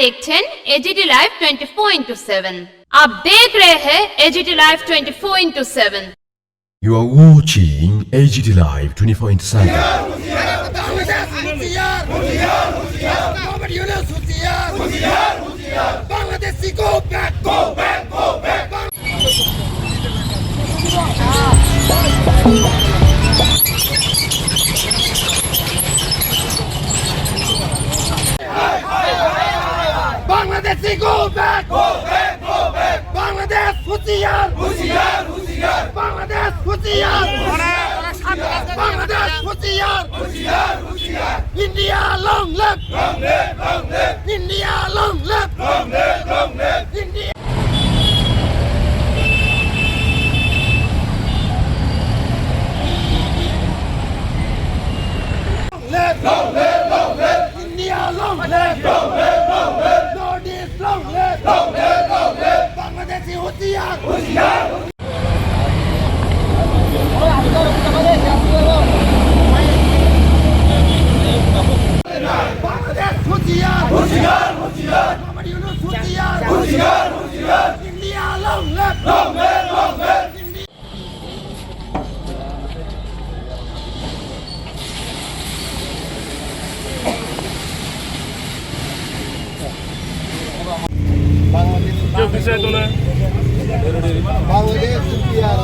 দেখছেন AGT live 24/7। आप देख रहे हैं AGT live 24/7। You are watching AGT Live 24/7. Bangladeshi, go back, go back, go back. Bangladeshi, go back, go back, go back. Bangladesh, Hutiyar, Hutiyar, Hutiyar. Bangladesh, Hutiyar, Bangladesh, Hutiyar, Hutiyar, Hutiyar. India, long live, long live, long live. India, long live, long live, long live. India. Long live, long live. India, long live, long live, long live. Northeast, long live, long live, long live. Bangladeshi, Hutiyar, Hutiyar. Bangladesh, Hutiyar, Hutiyar, Hutiyar. Muhammad Yunus, Hutiyar, Hutiyar, Hutiyar. India, long live, long live, long live. जो विषय तो ना Bangladesh, Hutiyar.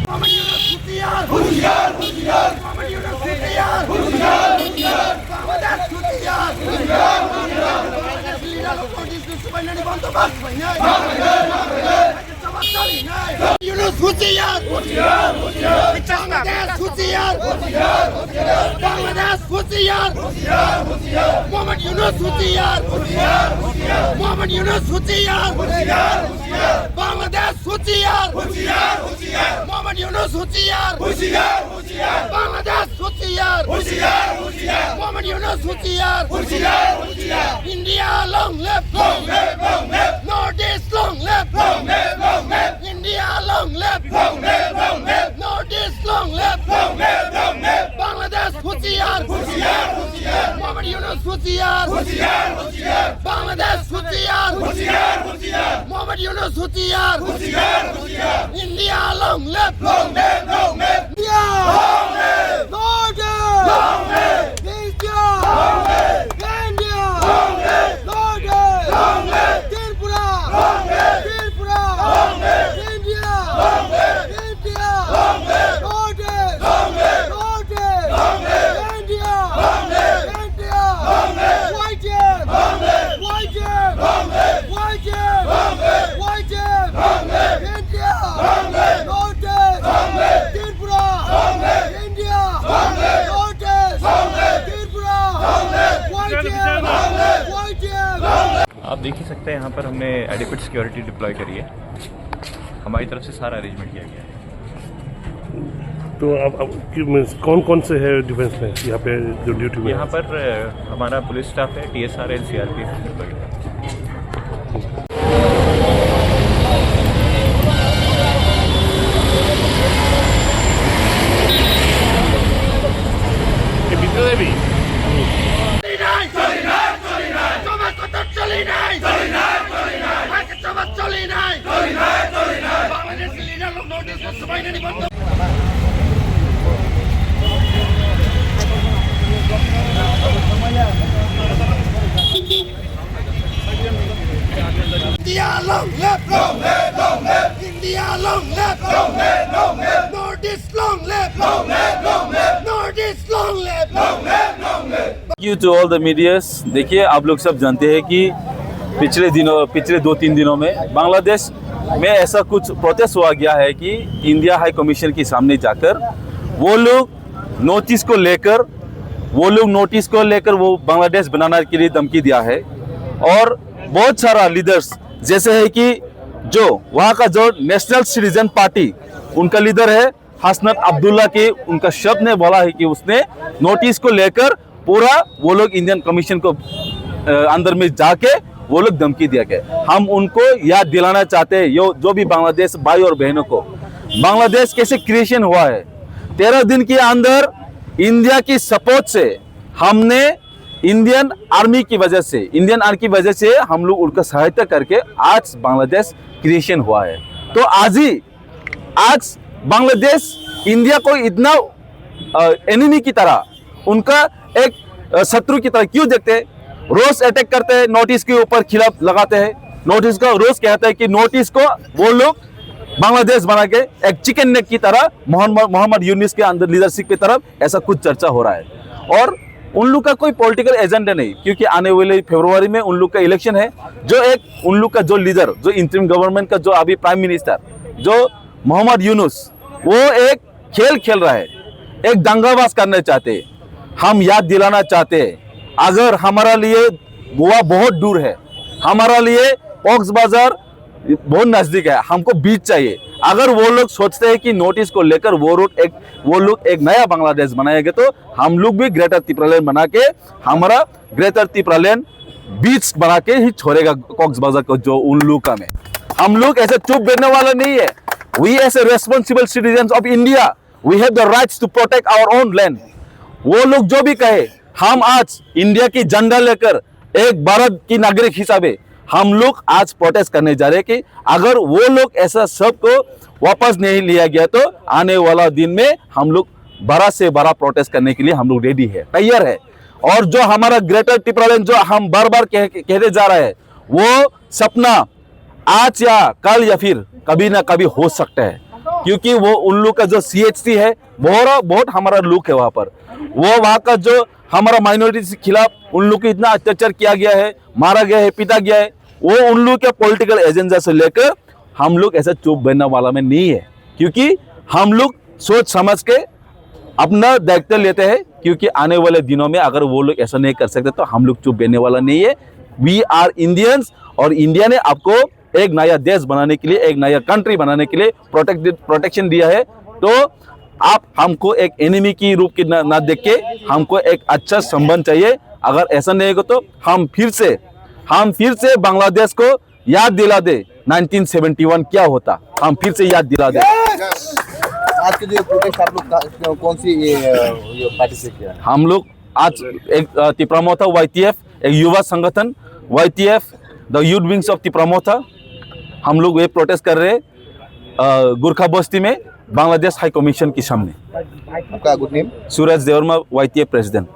Muhammad Yunus, Hutiyar, Hutiyar, Hutiyar. Muhammad Yunus, Hutiyar, Hutiyar, Hutiyar. Bangladesh, Hutiyar, Hutiyar, Hutiyar. Bangladesh leader of Northeast Subhainani Bandobast bhai nai. Yunus, Hutiyar, Hutiyar, Hutiyar. Bangladesh, Hutiyar, Hutiyar, Hutiyar. Bangladesh, Hutiyar, Hutiyar, Hutiyar. Muhammad Yunus, Hutiyar, Hutiyar, Hutiyar. Muhammad Yunus, Hutiyar, Hutiyar, Hutiyar. Bangladesh, Hutiyar, Hutiyar, Hutiyar. Muhammad Yunus, Hutiyar, Hutiyar, Hutiyar. Bangladesh, Hutiyar, Hutiyar, Hutiyar. Muhammad Yunus, Hutiyar, Hutiyar, Hutiyar. India, long live, long live, long live. Northeast, long live, long live, long live. India, long live, long live, long live. Northeast, long live, long live, long live. Bangladesh, Hutiyar, Hutiyar, Hutiyar. Muhammad Yunus, Hutiyar, Hutiyar, Hutiyar. Bangladesh, Hutiyar, Hutiyar, Hutiyar. Muhammad Yunus, Hutiyar, Hutiyar, Hutiyar. India, long live, long live, long live. India, long live. Northeast, long live. India, long live. India, long live. Northeast, long live. Tripura, long live. Tripura, long live. India, long live. India, long live. Northeast, long live. Northeast, long live. India, long live. India, long live. YJM, long live. YJM, long live. YJM, long live. YJM, long live. India, long live. Northeast, long live. Tripura, long live. India, long live. Northeast, long live. Tripura, long live. YJM, long live. YJM, long live. आप देख ही सकते हैं यहाँ पर हमने adequate security deploy करी है। हमारी तरफ से सारा अरेंजमेंट किया गया है। तो अब कौन कौन से है डिफेंस में यहाँ पे जो ड्यूटी में? यहाँ पर हमारा पुलिस स्टाफ है, TSR है, CRPF डिप्लॉय है। के ভিতরে भी India, long live, long live, long live. India, long live, long live, long live. Northeast, long live, long live, long live. Northeast, long live, long live, long live. Thank you to all the medias. देखिए, आप लोग सब जानते हैं कि पिछले 2-3 दिनों में बांग्लादेश में ऐसा कुछ प्रोटेस्ट हुआ गया है कि इंडिया हाई कमीशन के सामने जाकर वो लोग नोटिस को लेकर वो बांग्लादेश बनाने के लिए धमकी दिया है। और बहुत सारा लीडर्स जैसे है कि जो वहाँ का जो नेशनल सिटीजन पार्टी उनका लीडर है हसनत अब्दुल्ला के, उनका शब्द ने बोला है कि उसने नोटिस को लेकर पूरा वो लोग इंडियन कमीशन को अंदर में जाके वो लोग धमकी दिया गया। हम उनको याद दिलाना चाहते हैं जो भी बांग्लादेश भाई और बहनों को, बांग्लादेश कैसे क्रिएशन हुआ है। 13 दिन के अंदर इंडिया की सपोर्ट से हमने इंडियन आर्मी की वजह से हम लोग उनका सहायता करके आज बांग्लादेश क्रिएशन हुआ है। तो आज बांग्लादेश इंडिया को इतना एनिमी की तरह, उनका एक शत्रु की तरह क्यों देखते हैं? रोज अटैक करते हैं, नोटिस के ऊपर खिलाफ लगाते हैं, नोटिस का रोज कहता है कि नोटिस को वो लोग बांग्लादेश बना के एक चिकन नेक की तरह मोहम्मद यूनिस के अंदर लीडरशिप की तरफ ऐसा कुछ चर्चा हो रहा है। और उन लोग का कोई पॉलिटिकल एजेंडा नहीं, क्योंकि आने वाले फरवरी में उन लोग का इलेक्शन है। जो एक उन लोग का जो लीडर, जो इंटरिम गवर्नमेंट का जो अभी प्राइम मिनिस्टर जो मोहम्मद यूनुस, वो एक खेल खेल रहा है, एक दंगाबाज करना चाहते हैं। हम याद दिलाना चाहते हैं, अगर हमारा लिए गोवा बहुत दूर है, हमारा लिए कॉक्स बाजार बहुत नजदीक है, हमको बीच चाहिए। अगर वो लोग सोचते हैं कि नोटिस को लेकर वो लोग एक नया बांग्लादेश बनाएंगे, तो हम लोग भी ग्रेटर त्रिपुरालैंड बना के, हमारा ग्रेटर त्रिपुरालैंड बीच बना के ही छोड़ेगा कॉक्स बाजार को जो उन लोग का में। हम लोग ऐसे चुप बैठने वाला नहीं है। We as a responsible citizen of India, we have the rights to protect our own land. वो लोग जो भी कहे, हम आज इंडिया की झंडा लेकर एक भारत की नागरिक हिसाबे हम लोग आज प्रोटेस्ट करने जा रहे हैं कि अगर वो लोग ऐसा सब को वापस नहीं लिया गया, तो आने वाला दिन में हम लोग बड़ा से बड़ा प्रोटेस्ट करने के लिए हम लोग रेडी है, तैयार है। और जो हमारा ग्रेटर त्रिपुरालैंड जो हम बार बार कहते जा रहे हैं, वो सपना आज या कल या फिर कभी ना कभी हो सकता है, क्योंकि वो उन लोग का जो CHC है, बहुत हमारा लुक है वहाँ पर। वो वहाँ का जो हमारा माइनॉरिटी के खिलाफ उन लोग को इतना अत्याचार किया गया है, मारा गया है, पीटा गया है, वो उन लोग के पॉलिटिकल एजेंडा से लेकर हम लोग ऐसा चुप बैठने वाला में नहीं है, क्योंकि हम लोग सोच समझ के अपना दायित्व लेते हैं। क्योंकि आने वाले दिनों में अगर वो लोग ऐसा नहीं कर सकते, तो हम लोग चुप बैठने वाला नहीं है। वी आर इंडियंस, और इंडिया ने आपको एक नया देश बनाने के लिए, एक नया कंट्री बनाने के लिए प्रोटेक्शन दिया है। तो आप हमको एक एनिमी की रूप की ना देख के हमको एक अच्छा संबंध चाहिए। अगर ऐसा नहीं होगा, तो हम फिर से बांग्लादेश को याद दिला दे 1971 क्या होता, हम फिर से याद दिला दे। आज के जो प्रोटेस्ट आप लोग कौन सी पार्टी से किया? हम लोग आज एक तिप्रामोथा YTF, एक युवा संगठन YTF, the youth wings of Tipra Motha, हम लोग ये प्रोटेस्ट कर रहे हैं गुरखा बस्ती में बांग्लादेश हाई कमीशन के सामने। आपका good name? Suraj Debbarma, YTF president.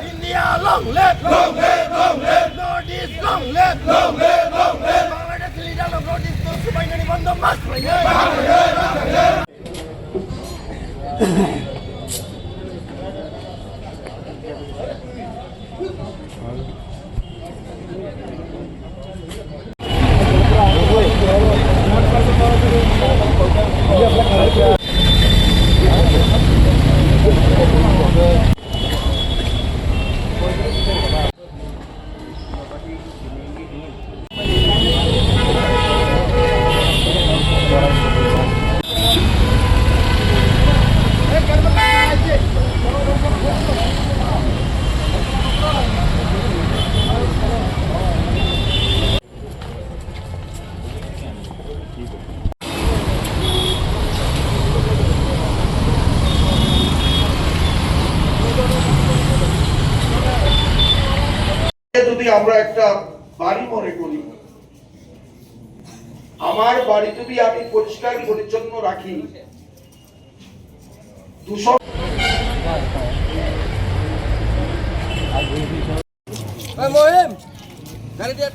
India, long live, long live, long live. Northeast, long live, long live, long live. Bangladesh leader of Northeast, to Subainani Bando, must remain. যদি আমরা একটা বাড়ি মনে করি, আমার বাড়ি যদি আমি পরিষ্কার পরিচ্ছন্ন রাখি, দূষণ মহিম গাড়ি দিয়ে